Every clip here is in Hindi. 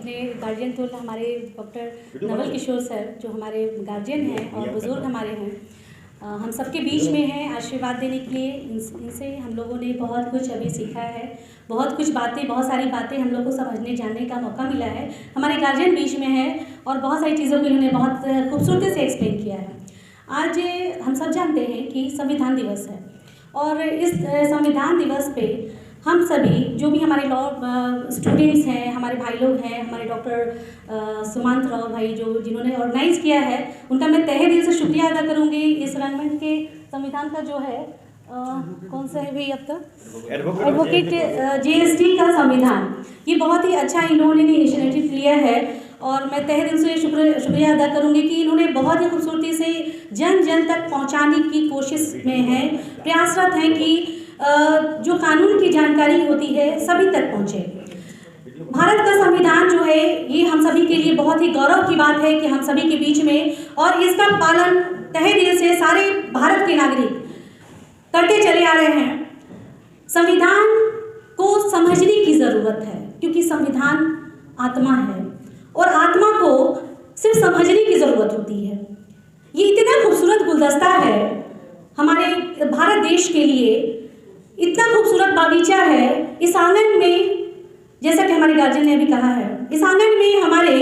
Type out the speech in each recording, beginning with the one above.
अपने गार्जियन तो हमारे डॉक्टर नवल किशोर सर जो हमारे गार्जियन हैं और बुज़ुर्ग हमारे हैं, हम सबके बीच में हैं आशीर्वाद देने के लिए। इनसे हम लोगों ने बहुत कुछ अभी सीखा है, बहुत सारी बातें हम लोग को समझने जानने का मौका मिला है। हमारे गार्जियन बीच में है और बहुत सारी चीज़ों को इन्होंने बहुत खूबसूरती से एक्सप्लेन किया है। आज हम सब जानते हैं कि संविधान दिवस है और इस संविधान दिवस पे हम सभी जो भी हमारे लॉ स्टूडेंट्स हैं, हमारे भाई लोग हैं, हमारे डॉक्टर सुमंत राव भाई जो जिन्होंने ऑर्गेनाइज़ किया है, उनका मैं तहे दिल से शुक्रिया अदा करूँगी। इस रनमेंट के संविधान का जो है कौन सा है भाई अब तक एडवोकेट जीएसटी का संविधान, ये बहुत ही अच्छा इन्होंने इनिशिएटिव लिया है और मैं तहे दिल से शुक्रिया अदा करूँगी कि इन्होंने बहुत ही खूबसूरती से जन जन तक पहुँचाने की कोशिश में हैं, प्रयासरत हैं कि जो कानून की जानकारी होती है सभी तक पहुँचे। भारत का संविधान जो है ये हम सभी के लिए बहुत ही गौरव की बात है कि हम सभी के बीच में और इसका पालन तहे दिल से सारे भारत के नागरिक करते चले आ रहे हैं। संविधान को समझने की ज़रूरत है क्योंकि संविधान आत्मा है और आत्मा को सिर्फ समझने की ज़रूरत होती है। ये इतना खूबसूरत गुलदस्ता है हमारे भारत देश के लिए, इतना खूबसूरत बागीचा है। इस आंगन में जैसा कि हमारे गार्जियन ने अभी कहा है, इस आंगन में हमारे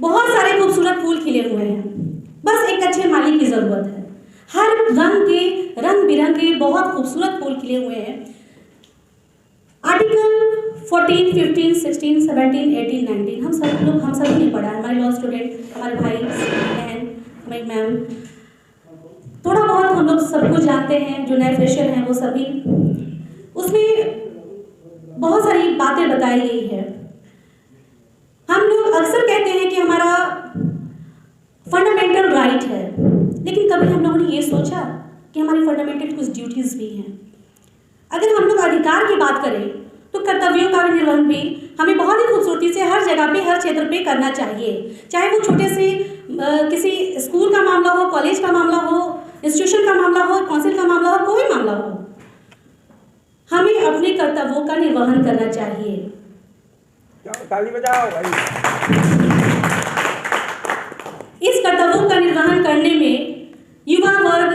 बहुत सारे खूबसूरत फूल खिले हुए हैं, बस एक अच्छे माली की ज़रूरत है। हर रंग बिरंगे बहुत खूबसूरत फूल खिले हुए हैं। आर्टिकल 14, 15, 16, 17, 18, 19 हम सभी ने पढ़ा है, हमारे लॉ स्टूडेंट, हमारे भाई बहन, हमारी मैम, थोड़ा बहुत हम लोग सब कुछ जानते हैं। जो नए फ्रेशर हैं वो सभी, उसमें बहुत सारी बातें बताई गई है। हम लोग अक्सर कहते हैं कि हमारा फंडामेंटल राइट है, लेकिन कभी हम लोगों ने ये सोचा कि हमारी फंडामेंटल कुछ ड्यूटीज़ भी हैं। अगर हम लोग अधिकार की बात करें तो कर्तव्यों का निर्वहन भी हमें बहुत ही खूबसूरती से हर जगह पे, हर क्षेत्र पे करना चाहिए। चाहे वो छोटे से किसी स्कूल का मामला हो, कॉलेज का मामला हो, इंस्टीट्यूशन का मामला हो, काउंसिल का मामला हो, कोई मामला हो, हमें अपने कर्तव्यों का निर्वहन करना चाहिए। ताली बजाओ भाई। इस कर्तव्यों का निर्वहन करने में युवा वर्ग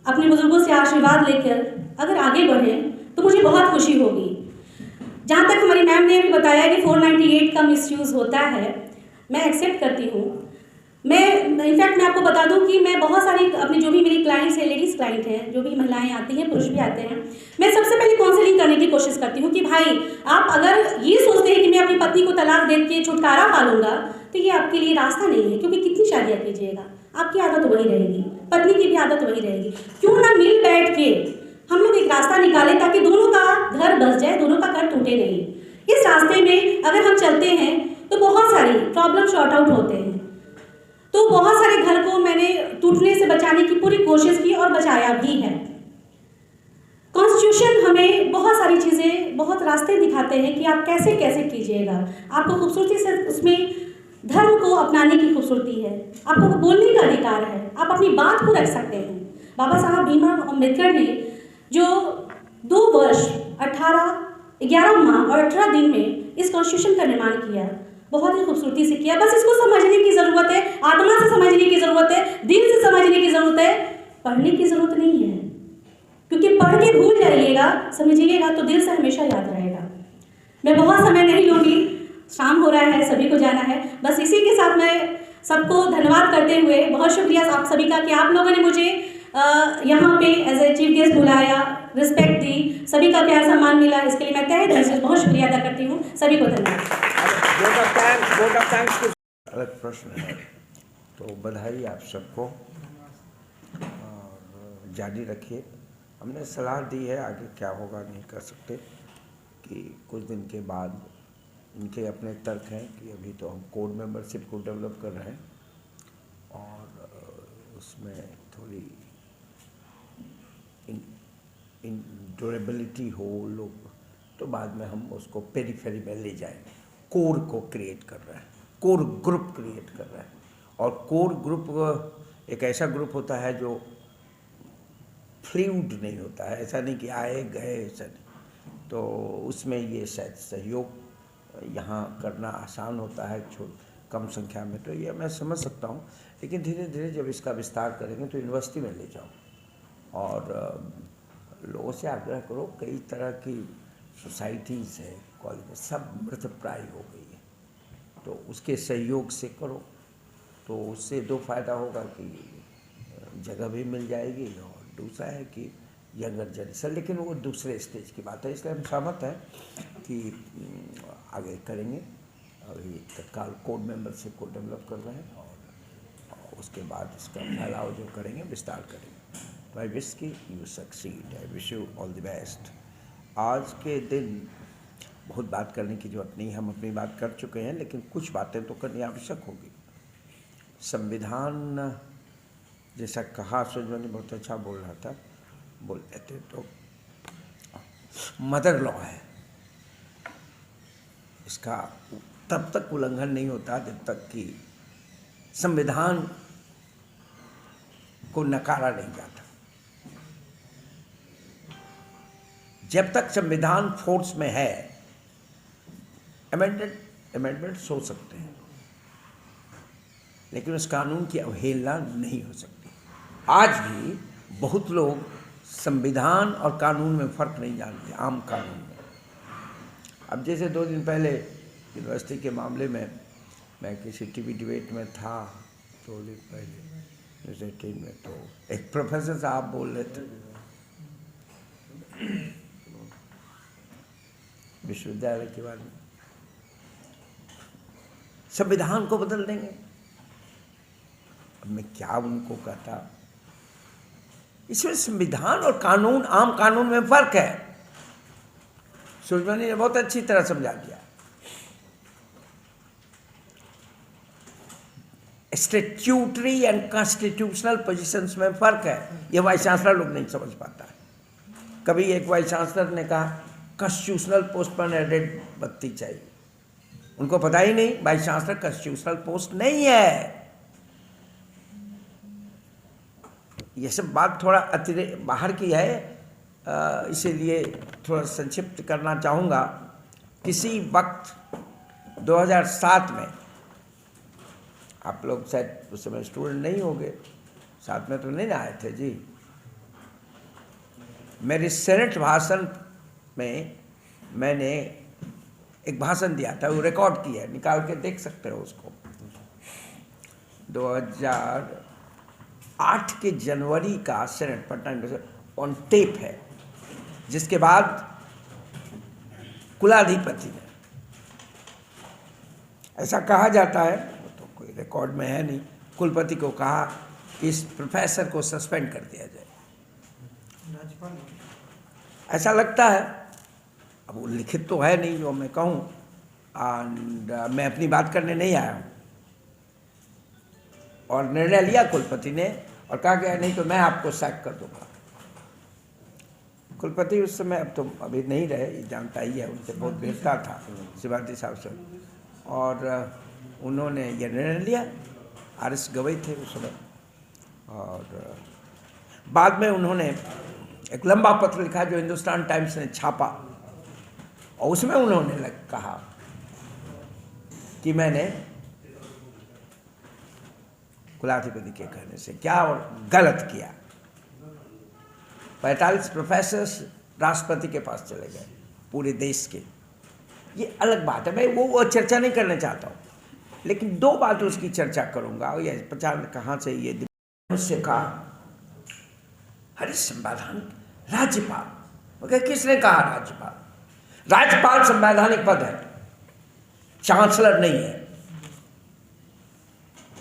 अपने बुजुर्गों से आशीर्वाद लेकर अगर आगे बढ़े तो मुझे बहुत खुशी होगी। जहाँ तक हमारी मैम ने भी बताया कि 498 का मिसयूज़ होता है, मैं एक्सेप्ट करती हूँ। इनफैक्ट मैं आपको बता दूं कि मैं बहुत सारी अपनी जो भी मेरी क्लाइंट्स हैं, लेडीज़ क्लाइंट हैं, जो भी महिलाएं आती हैं, पुरुष भी आते हैं, मैं सबसे पहले काउंसलिंग करने की कोशिश करती हूँ कि भाई आप अगर ये सोचते हैं कि मैं अपनी पत्नी को तलाक दे के छुटकारा पालूंगा तो ये आपके लिए रास्ता नहीं है, क्योंकि कितनी शादियाँ कीजिएगा आपकी आदत वही रहेगी, पत्नी की भी आदत वही रहेगी। क्यों ना मिल बैठ के हम लोग एक रास्ता निकालें ताकि दोनों का घर बस जाए, दोनों का घर टूटे नहीं। इस रास्ते में अगर हम चलते हैं तो बहुत सारी प्रॉब्लम शॉर्ट आउट होते हैं। तो बहुत सारे घर को मैंने टूटने से बचाने की पूरी कोशिश की और बचाया भी है। कॉन्स्टिट्यूशन हमें बहुत सारी चीज़ें, बहुत रास्ते दिखाते हैं कि आप कैसे कैसे कीजिएगा। आपको खूबसूरती से उसमें धर्म को अपनाने की खूबसूरती है, आपको बोलने का अधिकार है, आप अपनी बात को रख सकते हैं। बाबा साहब भीमराव अम्बेडकर ने जो 2 वर्ष 11 माह और 18 दिन में इस कॉन्स्टिट्यूशन का निर्माण किया, बहुत ही खूबसूरती से किया। बस इसको समझने की ज़रूरत है, आत्मा से समझने की ज़रूरत है, दिल से समझने की ज़रूरत है, पढ़ने की ज़रूरत नहीं है, क्योंकि पढ़ के भूल जाइएगा, समझिएगा तो दिल से हमेशा याद रहेगा। मैं बहुत समय नहीं लूँगी, शाम हो रहा है, सभी को जाना है। बस इसी के साथ मैं सबको धन्यवाद करते हुए, बहुत शुक्रिया आप सभी का कि आप लोगों ने मुझे यहाँ पे एज ए चीफ गेस्ट बुलाया, रिस्पेक्ट दी, सभी का प्यार सम्मान मिला, इसके लिए मैं तहे दिल से बहुत शुक्रिया अदा करती हूँ। सभी को धन्यवाद। अलग प्रश्न है तो बधाई आप सबको और जारी रखिए। हमने सलाह दी है, आगे क्या होगा नहीं कर सकते, कि कुछ दिन के बाद इनके अपने तर्क हैं कि अभी तो हम कोड मेंबरशिप को डेवलप कर रहे हैं और उसमें थोड़ी ड्यूरेबिलिटी हो लोग, तो बाद में हम उसको पेरीफेरी में ले जाएंगे। कोर को क्रिएट कर रहे हैं, कोर ग्रुप क्रिएट कर रहे हैं, और कोर ग्रुप एक ऐसा ग्रुप होता है जो फ्लूइड नहीं होता है, ऐसा नहीं कि आए गए, ऐसा नहीं। तो उसमें ये शायद सहयोग यहाँ करना आसान होता है कम संख्या में, तो ये मैं समझ सकता हूँ। लेकिन धीरे धीरे जब इसका विस्तार करेंगे तो यूनिवर्सिटी में ले जाओ और लोगों से आग्रह करो। कई तरह की सोसाइटीज़ है कॉलेज में, सब मृतप्राय हो गई है, तो उसके सहयोग से करो तो उससे दो फायदा होगा कि जगह भी मिल जाएगी और दूसरा है कि यंगर जनरेशन, लेकिन वो दूसरे स्टेज की बात है। इसलिए हम सहमत हैं कि आगे करेंगे। अभी तत्काल कोड मेंबरशिप को डेवलप कर रहे हैं और उसके बाद इसका फैलाव जो करेंगे, विस्तार करेंगे। तो आई विश कि you succeed, I wish you all the best. आज के दिन बहुत बात करने की जरूरत नहीं, हम अपनी बात कर चुके हैं, लेकिन कुछ बातें तो करनी आवश्यक होगी। संविधान जैसा कहा सुजमनी बहुत अच्छा बोल रहा था, बोल रहे थे, तो मदर लॉ है, इसका तब तक उल्लंघन नहीं होता जब तक कि संविधान को नकारा नहीं जाता। जब तक संविधान फोर्स में है, अमेंडमेंट सोच सकते हैं, लेकिन उस कानून की अवहेलना नहीं हो सकती। आज भी बहुत लोग संविधान और कानून में फ़र्क नहीं जानते, आम कानून में। अब जैसे 2 दिन पहले यूनिवर्सिटी के मामले में मैं किसी टीवी डिबेट में था, 2 दिन पहले न्यूज़ 18 में, तो एक प्रोफेसर साहब बोल रहे थे विश्वविद्यालय के बारे में, संविधान को बदल देंगे। अब मैं क्या उनको कहता, इसमें संविधान और कानून, आम कानून में फर्क है। सुजमनी ने बहुत अच्छी तरह समझा दिया। स्टैट्यूटरी एंड कॉन्स्टिट्यूशनल पोजीशंस में फर्क है, ये वाइस चांसलर लोग नहीं समझ पाता है। कभी एक वाइस चांसलर ने कहा कॉन्स्टिट्यूशनल पोस्ट पर एडेड बत्ती चाहिए, उनको पता ही नहीं वाइस चांसलर कॉन्स्टिट्यूशनल पोस्ट नहीं है। ये सब बात थोड़ा अतिरिक्त बाहर की है, इसीलिए थोड़ा संक्षिप्त करना चाहूँगा। किसी वक्त 2007 में, आप लोग शायद उस समय स्टूडेंट नहीं होंगे, साथ में तो नहीं ना आए थे जी, मेरे सेनेट भाषण में मैंने एक भाषण दिया था, वो रिकॉर्ड किया है, निकाल के देख सकते हो उसको। 2008 के जनवरी का सेनेट पटना ऑन टेप है, जिसके बाद कुलाधिपति ने, ऐसा कहा जाता है, तो कोई रिकॉर्ड में है नहीं, कुलपति को कहा कि इस प्रोफेसर को सस्पेंड कर दिया जाए। ऐसा लगता है, अब वो लिखित तो है नहीं जो मैं कहूँ, एंड मैं अपनी बात करने नहीं आया हूँ। और निर्णय लिया कुलपति ने और कहा गया नहीं तो मैं आपको सैक कर दूंगा। कुलपति उस समय, अब तो अभी नहीं रहे, ये जानता ही है, उनसे बहुत भेंटता था शिवाजी साहब से, और उन्होंने ये निर्णय लिया। RS गवई थे उस समय, और बाद में उन्होंने एक लंबा पत्र लिखा जो हिंदुस्तान टाइम्स ने छापा, और उसमें उन्होंने कहा कि मैंने कुलाधिपति के कहने से क्या और गलत किया। 45 प्रोफेसर्स राष्ट्रपति के पास चले गए पूरे देश के। ये अलग बात है, मैं वो चर्चा नहीं करना चाहता हूँ, लेकिन 2 बात उसकी चर्चा करूँगा। ये 50 कहाँ से ये मुझसे कहा, अरे संवैधान राज्यपाल, मगर किसने कहा राज्यपाल? राज्यपाल संवैधानिक पद है, चांसलर नहीं है।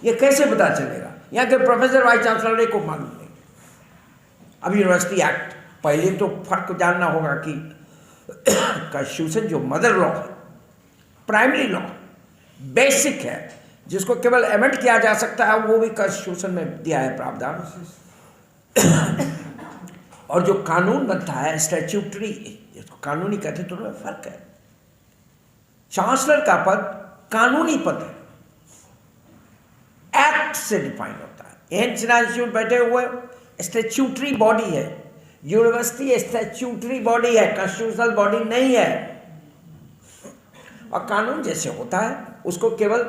ये कैसे पता चलेगा? यहाँ के प्रोफेसर वाइस चांसलर को मालूम नहीं। अब यूनिवर्सिटी एक्ट, पहले तो फर्क जानना होगा कि कॉन्स्टिट्यूशन जो मदर लॉ है, प्राइमरी लॉ, बेसिक है, जिसको केवल अमेंड किया जा सकता है, वो भी कॉन्स्टिट्यूशन में दिया है प्रावधान। और जो कानून बनता है स्टैट्यूटरी, जिसको कानूनी कहते हैं, तो उनमें फर्क है। चांसलर का पद कानूनी पद है, एक्ट से डिफाइन होता है। इंस्टीट्यूट बैठे हुए स्टैट्यूटरी बॉडी है, यूनिवर्सिटी स्टैट्यूटरी बॉडी है, कॉन्स्टिट्यूशनल बॉडी नहीं है। और कानून जैसे होता है उसको केवल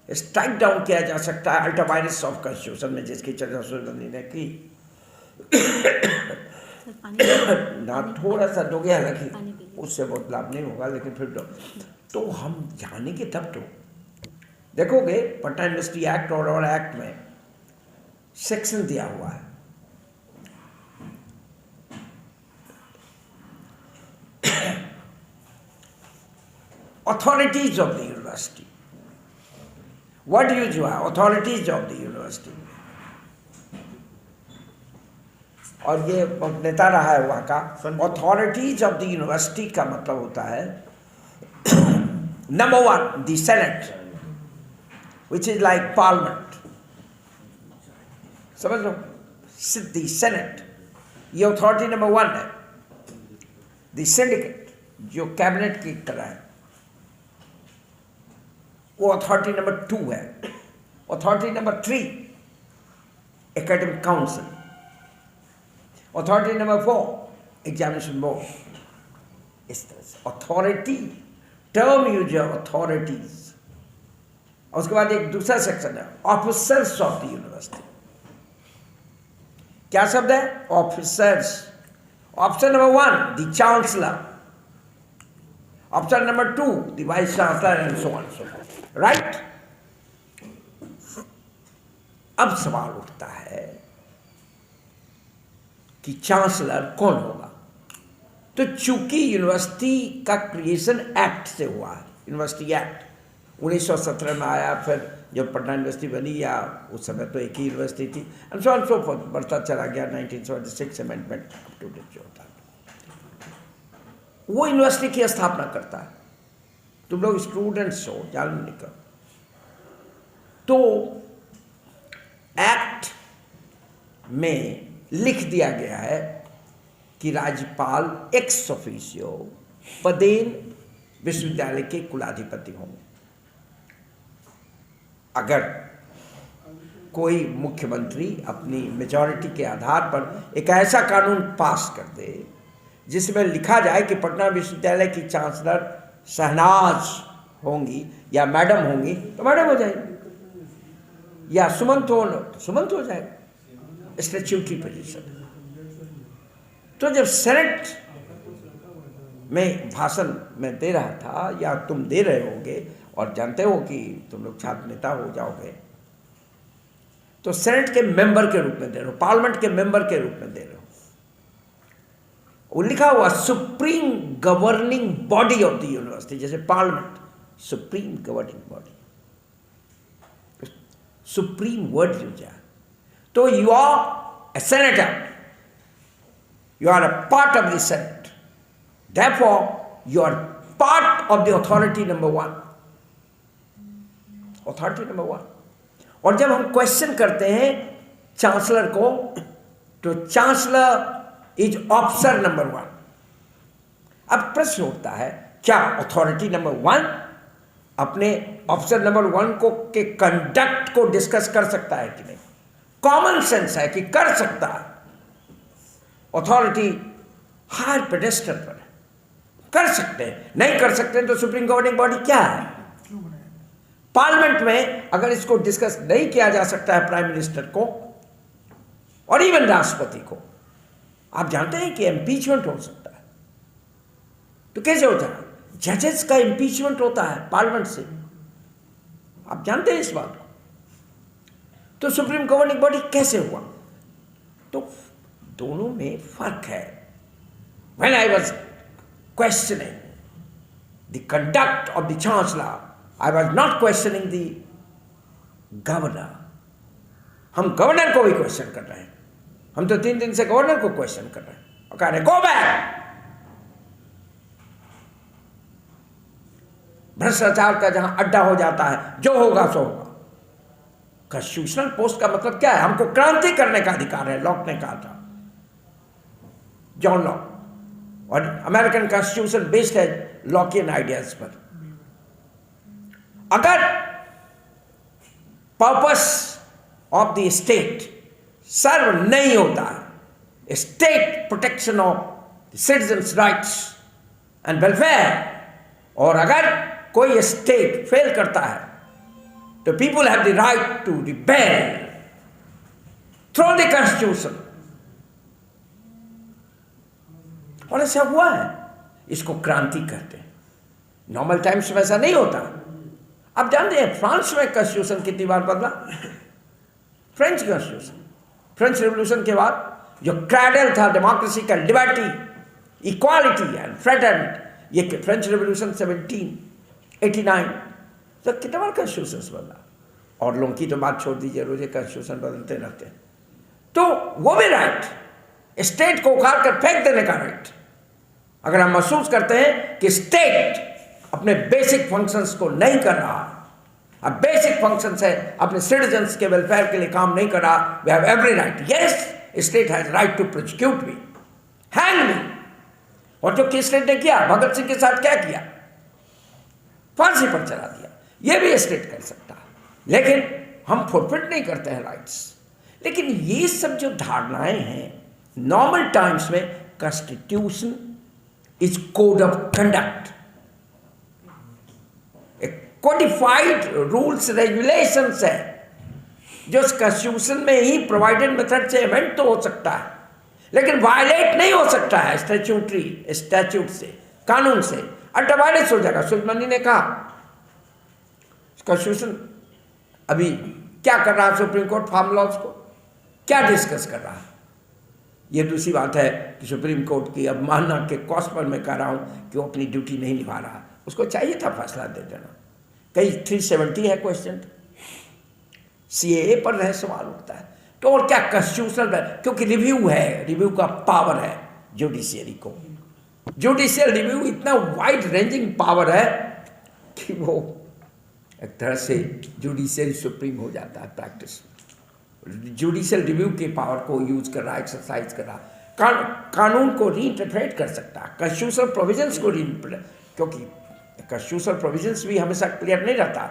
स्ट्राइक डाउन किया जा सकता है अल्ट्रावायरस ऑफ कॉन्स्टिट्यूशन में, जिसकी चर्चा सुरबंदी ने की। ना थोड़ा सा दोगे, हालांकि उससे बहुत लाभ नहीं होगा, लेकिन फिर तो हम जानेंगे तब तो देखोगे। पटना यूनिवर्सिटी एक्ट और एक्ट में सेक्शन दिया हुआ है, authorities of the university. Word use हुआ है अथॉरिटीज ऑफ द यूनिवर्सिटी, और ये नेता रहा है वहाँ का। अथॉरिटीज ऑफ द यूनिवर्सिटी का मतलब होता है number 1 the senate, which is like parliament, समझ लो। द सेनेट ये अथॉरिटी नंबर 1 है। द सिंडिकेट जो कैबिनेट की तरह है वो अथॉरिटी नंबर 2 है। Authority number 3 academic council. Authority number 4 examination board. इस तरह से अथॉरिटी टर्म यूज है अथॉरिटीज। और उसके बाद एक दूसरा सेक्शन है ऑफिसर्स ऑफ द यूनिवर्सिटी। क्या शब्द है? Officers. Option number 1 the chancellor, option number 2 the vice chancellor and so on so fourth, right. अब सवाल उठता है कि चांसलर कौन होगा। तो चूंकि यूनिवर्सिटी का क्रिएशन एक्ट से हुआ है, यूनिवर्सिटी एक्ट 1917 में आया, फिर जब पटना यूनिवर्सिटी बनी, या उस समय तो एक ही यूनिवर्सिटी थी, and so on so fourth, बढ़ता चला गया। 1976 अमेंडमेंट अप टू डेट जो होता है वो यूनिवर्सिटी की स्थापना करता है। तुम लोग स्टूडेंट्स हो, जान निकल। तो एक्ट में लिख दिया गया है कि राज्यपाल एक्स ऑफिसियो पदेन विश्वविद्यालय के कुलाधिपति होंगे। अगर कोई मुख्यमंत्री अपनी मेजॉरिटी के आधार पर एक ऐसा कानून पास कर दे जिसमें लिखा जाए कि पटना विश्वविद्यालय की चांसलर शहनाज होंगी या मैडम होंगी, तो मैडम हो जाएगी, या सुमंत हो तो सुमंत हो जाएगा। Statutory position. तो जब सेनेट में भाषण में दे रहा था, या तुम दे रहे होगे, और जानते हो कि तुम लोग छात्र नेता हो जाओगे, तो सेनेट के मेंबर के रूप में दे रहे हो, पार्लियामेंट के मेंबर के रूप में दे रहे हो। वो लिखा हुआ supreme governing body of the university, जैसे parliament supreme governing body, supreme word use है। तो you are a senator, you are a part of the Senate, therefore you are part of the authority number 1, authority number 1। और जब हम क्वेश्चन करते हैं चांसलर को, तो चांसलर इज ऑफिसर नंबर 1। अब प्रश्न उठता है, क्या अथॉरिटी नंबर 1 अपने ऑफिसर नंबर 1 को के कंडक्ट को डिस्कस कर सकता है कि नहीं? कॉमन सेंस है कि कर सकता है। अथॉरिटी हायर पेडेस्टल पर है, कर सकते हैं। नहीं कर सकते हैं तो सुप्रीम गवर्निंग बॉडी क्या है? पार्लियामेंट में अगर इसको डिस्कस नहीं किया जा सकता है प्राइम मिनिस्टर को और इवन राष्ट्रपति को, आप जानते हैं कि इम्पीचमेंट हो सकता है। तो कैसे होता है? जजेस का इम्पीचमेंट होता है पार्लियामेंट से, आप जानते हैं इस बात को। तो सुप्रीम गवर्निंग बॉडी कैसे हुआ? तो दोनों में फर्क है। When I was questioning the conduct of the chancellor, I was not questioning the governor. हम गवर्नर को भी क्वेश्चन कर रहे हैं। हम तो 3 दिन से गवर्नर को क्वेश्चन कर रहे हैं और कह रहे हैं गो बैक। भ्रष्टाचार का जहां अड्डा हो जाता है, जो होगा सो होगा। कॉन्स्टिट्यूशनल पोस्ट का मतलब क्या है? हमको क्रांति करने का अधिकार है, लॉक ने कहा था, जॉन लॉक। और अमेरिकन कॉन्स्टिट्यूशन बेस्ड है लॉकियन आइडियाज पर। अगर purpose of the state serve नहीं होता है, state protection of citizens rights and welfare और अगर कोई स्टेट फेल करता है तो people have the right to rebel through the constitution. और ऐसा हुआ है, इसको क्रांति कहते हैं। नॉर्मल टाइम्स में ऐसा नहीं होता। आप जानते हैं फ्रांस में कॉन्स्टिट्यूशन कितनी बार बदला? फ्रेंच कॉन्स्टिट्यूशन, फ्रेंच रेवोल्यूशन के बाद जो क्रैडल था डेमोक्रेसी का, लिबर्टी, इक्वालिटी एंड फ्रेटर्निटी, ये फ्रेंच रेवोल्यूशन 1789, तो कितने बार कॉन्स्टिट्यूशन बदला। और लोगों की तो बात छोड़ दीजिए, रोजे कॉन्स्टिट्यूशन बदलते रहते हैं। तो वो भी राइट, स्टेट को उखाड़ कर फेंक देने का राइट। अगर हम महसूस करते हैं कि स्टेट अपने बेसिक फंक्शंस को नहीं कर रहा, अब बेसिक फंक्शंस है अपने सिटीजन्स के वेलफेयर के लिए काम नहीं कर रहा, we have every right, yes state has right to prosecute me, hang me. और जो कि स्टेट ने किया, भगत सिंह के साथ क्या किया? फांसी पर चला दिया। ये भी स्टेट कर सकता है, लेकिन हम फॉरफिट नहीं करते हैं राइट्स। लेकिन ये सब जो धारणाएं हैं नॉर्मल टाइम्स में, constitution is code of conduct, codified rules regulations है जो कॉन्स्टिट्यूशन में ही प्रोवाइडेड मेथड से अमेंड तो हो सकता है, लेकिन वायलेट नहीं हो सकता है स्टैट्यूट से, कानून से, अल्टरवायलेंस हो जाएगा। सुलेमानी ने कहा कॉन्स्टिट्यूशन अभी क्या कर रहा है, सुप्रीम कोर्ट फार्म लॉज को क्या डिस्कस कर रहा है। ये दूसरी बात है कि सुप्रीम कोर्ट की अवमानना के कॉस्ट पर मैं कह रहा हूँ कि वो अपनी ड्यूटी नहीं निभा रहा, उसको चाहिए था फैसला दे देना। कहीं 370 है क्वेश्चन, सीएए पर रहे सवाल उठता है, तो और क्या कॉन्स्टिट्यूशनल, क्योंकि रिव्यू है, रिव्यू का पावर है जुडिशियरी को। जुडिशियल रिव्यू इतना वाइड रेंजिंग पावर है कि वो एक तरह से जुडिशियरी सुप्रीम हो जाता है प्रैक्टिस। जुडिशियल रिव्यू के पावर को यूज कर रहा है, एक्सरसाइज कर रहा है, कानून को रीइंटरप्रेट कर सकता है, कॉन्स्टिट्यूशनल प्रोविजंस को रीइंटरप्रेट, क्योंकि कॉन्स्टिट्यूशनल प्रोविजंस भी हमेशा क्लियर नहीं रहता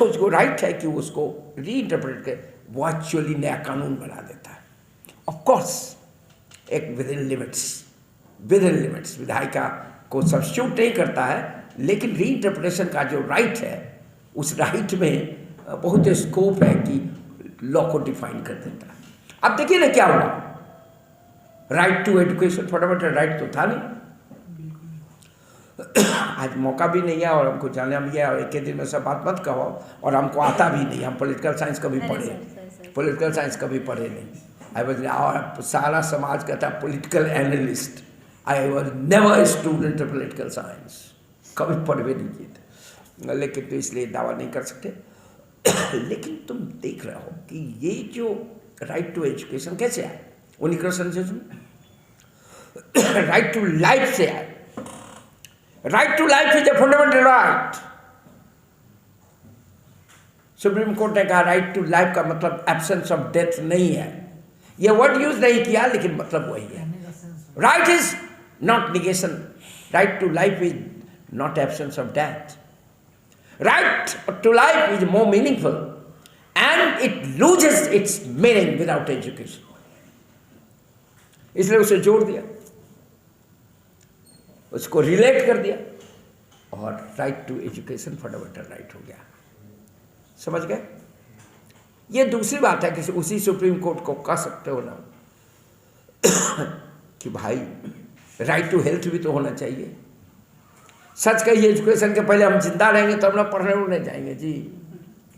उसको राइट है कि उसको रीइंटरप्रेट कर वो एक्चुअली नया कानून बना देता है। ऑफ कोर्स एक विद इन लिमिट्स विधायिका को सब्स्टिट्यूट नहीं करता है, लेकिन रीइंटरप्रिटेशन का जो राइट है उस राइट में बहुत स्कोप है कि लॉ को डिफाइन कर देता है। अब देखिए ना क्या हुआ, right to education fundamental right तो था नहीं, आज मौका भी नहीं है और हमको जानना भी है, और एक ही दिन में सब बात मत कहो, और हमको आता भी नहीं, हम पॉलिटिकल साइंस कभी पढ़े नहीं। आई वॉज, और सारा समाज कहता है political analyst, I was never a student of political science, कभी पढ़वे नहीं किए थे, लेकिन तो इसलिए दावा नहीं कर सकते। लेकिन तुम देख रहे हो कि ये जो राइट टू एजुकेशन कैसे आए, उन्हीं कृष्ण राइट टू लाइफ से आए। Right to life is a fundamental right. Supreme court ने कहा राइट टू लाइफ का मतलब एब्सेंस ऑफ डेथ नहीं है, ये वर्ड यूज नहीं किया, लेकिन मतलब वही है। Right is not negation, right to life is not absence of death. Right to life is more meaningful and it loses its meaning without education. इसलिए उसे जोड़ दिया, उसको रिलेट कर दिया, और right to education fundamental right हो गया। समझ गए? ये दूसरी बात है कि उसी सुप्रीम कोर्ट को कह सकते हो ना कि भाई राइट टू हेल्थ भी तो होना चाहिए। सच कहिए, एजुकेशन के पहले हम जिंदा रहेंगे तो हम लोग पढ़ने उड़ने जाएंगे जी,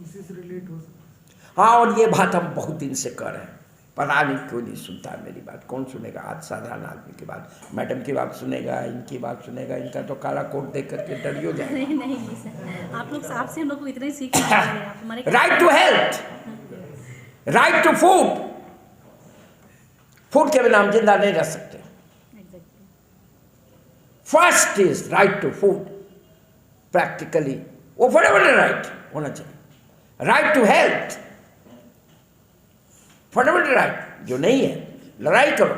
उसी से रिलेट हो सकता। हाँ, और ये बात हम बहुत दिन से कर रहे हैं, पता नहीं क्यों नहीं सुनता है मेरी बात। कौन सुनेगा? आज साधारण आदमी की बात, मैडम की बात सुनेगा, इनकी बात सुनेगा, इनका तो काला कोट देख करके डरियो जाएगा। नहीं सर, आप लोग आपसे हम लोग को इतना ही सीख रहे हैं। Right to health, right to food, food के बिना हम जिंदा नहीं रह सकते। First is right to food, practically वो फंडामेंटल राइट होना चाहिए। Right to health fundamental right जो नहीं है, लड़ाई करो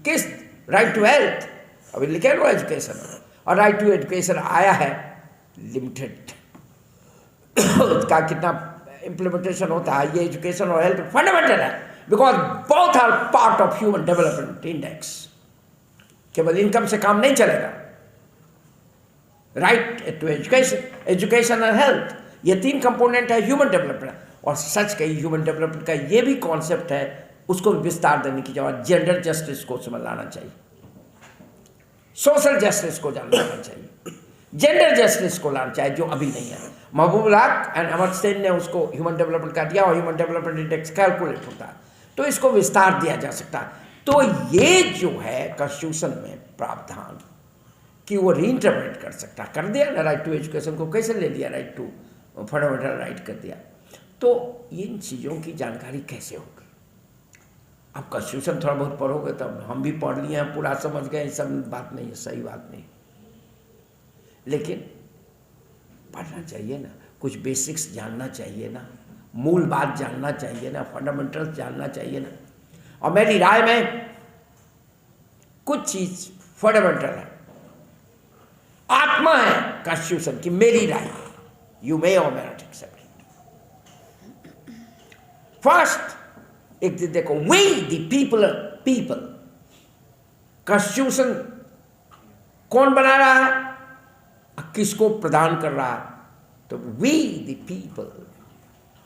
किस राइट टू हेल्थ, अभी लिखे लो एजुकेशन, और राइट टू एजुकेशन आया है लिमिटेड, उसका कितना इम्प्लीमेंटेशन होता है। ये एजुकेशन और हेल्थ फंडामेंटल है, because both are part of human development index. केवल इनकम से काम नहीं चलेगा, right to education and health, ये 3 कंपोनेंट है ह्यूमन डेवलपमेंट। और सच कही ह्यूमन डेवलपमेंट का ये भी कॉन्सेप्ट है, उसको विस्तार देने की जरूरत। जेंडर जस्टिस को समझ लाना चाहिए, सोशल जस्टिस को लाना चाहिए, जेंडर जस्टिस को लाना चाहिए, जो अभी नहीं है। महबूब हक एंड अमर सेन ने उसको ह्यूमन डेवलपमेंट का दिया, और ह्यूमन डेवलपमेंट इंडेक्स कैलकुलेट होता है, तो इसको विस्तार दिया जा सकता है। तो ये जो है कॉन्स्टिट्यूशन में प्रावधान कि वो रीइंटरप्रेट कर सकता, कर दिया ना। राइट टू एजुकेशन को कैसे ले लिया, राइट टू फंडामेंटल राइट कर दिया। तो इन चीज़ों की जानकारी कैसे होगी? अब कॉन्स्टिट्यूशन थोड़ा बहुत पढ़ोगे तब, हम भी पढ़ लिए हैं, पूरा समझ गए, सब बात नहीं है, सही बात नहीं, लेकिन पढ़ना चाहिए ना, कुछ बेसिक्स जानना चाहिए ना, मूल बात जानना चाहिए ना, फंडामेंटल्स जानना चाहिए ना। और मेरी राय में कुछ चीज फंडामेंटल है, आत्मा है कॉन्स्टिट्यूशन की, मेरी राय, यू मे और may not accept it. First एक दिन देखो, वी द पीपल, कॉन्स्टिट्यूशन कौन बना रहा है, किसको प्रदान कर रहा है? तो we the people,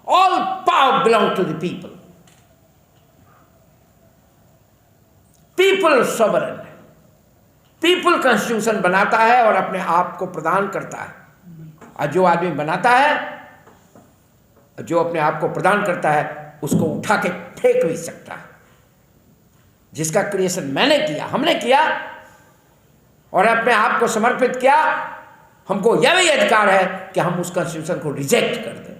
all power belong to the people, people sovereign है, पीपल कॉन्स्टिट्यूशन बनाता है और अपने आप को प्रदान करता है। और जो आदमी बनाता है, जो अपने आप को प्रदान करता है, उसको उठा के फेंक भी सकता है। जिसका क्रिएशन मैंने किया, हमने किया और अपने आप को समर्पित किया, हमको यह भी अधिकार है कि हम उस कॉन्स्टिट्यूशन को रिजेक्ट कर दें।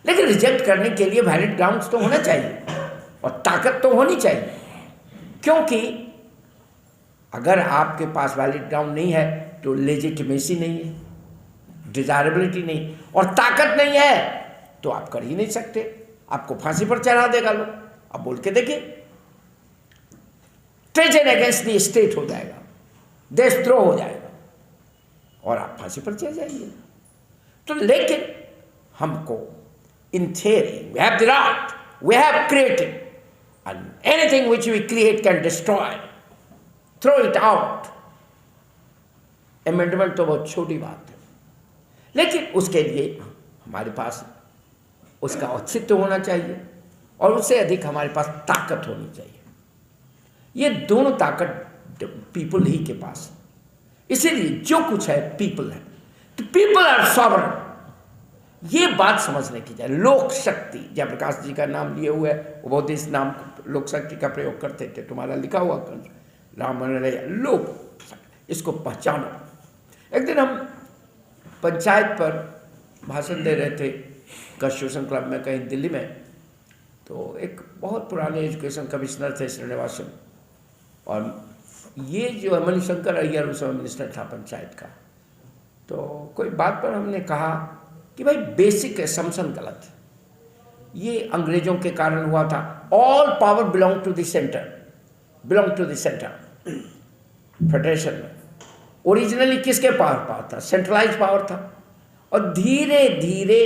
लेकिन रिजेक्ट करने के लिए वैलिड ग्राउंड्स तो होना चाहिए और ताकत तो होनी चाहिए, क्योंकि अगर आपके पास वैलिड ग्राउंड नहीं है तो लेजिटिमेसी नहीं है, डिजायरेबिलिटी नहीं और ताकत नहीं है, तो आप कर ही नहीं सकते। आपको फांसी पर चढ़ा देगा लोग। अब बोल के देखिए, ट्रेजन अगेंस्ट द स्टेट हो जाएगा, देशद्रोह हो जाएगा और आप फांसी पर चढ़ जाइए। तो लेकिन हमको in theory we have the right, we have created, and anything which we create can destroy, throw it out। Amendment तो बहुत छोटी बात है, लेकिन उसके लिए हमारे पास उसका औचित्य होना चाहिए और उससे अधिक हमारे पास ताकत होनी चाहिए। ये दोनों ताकत पीपल ही के पास है, इसीलिए जो कुछ है पीपल है। तो पीपल आर सॉवरेन, ये बात समझने की चाहिए। लोक शक्ति, जयप्रकाश जी का नाम लिए हुए, वो बहुत इस नाम लोक शक्ति का प्रयोग करते थे, तुम्हारा लिखा हुआ राम लोक, इसको पहचानो। एक दिन हम पंचायत पर भाषण दे रहे थे कॉन्स्टिट्यूशन क्लब में कहीं दिल्ली में, तो एक बहुत पुराने एजुकेशन कमिश्नर थे श्रीनिवासन, और ये जो है मणिशंकर अय्यर उस समय मिनिस्टर था पंचायत का। तो कोई बात पर हमने कहा कि भाई बेसिक असम्पशन गलत है, ये अंग्रेजों के कारण हुआ था। All power belong to the centre, belong to the centre. Federation में ओरिजिनली किसके पावर था? सेंट्रलाइज पावर था, और धीरे धीरे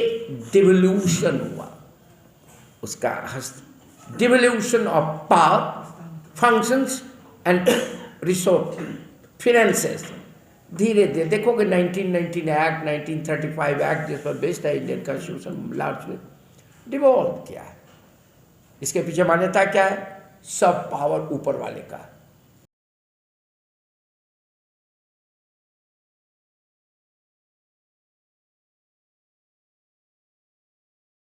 डिवोल्यूशन हुआ उसका, devolution of power, functions and resource, finances. धीरे धीरे देखोगे 1919 एक्ट, 1935 एक्ट जिस पर बेस्ड है इंडियन कॉन्स्टिट्यूशन, लार्जली डिवॉल्व किया है। इसके पीछे मान्यता क्या है? सब पावर ऊपर वाले का।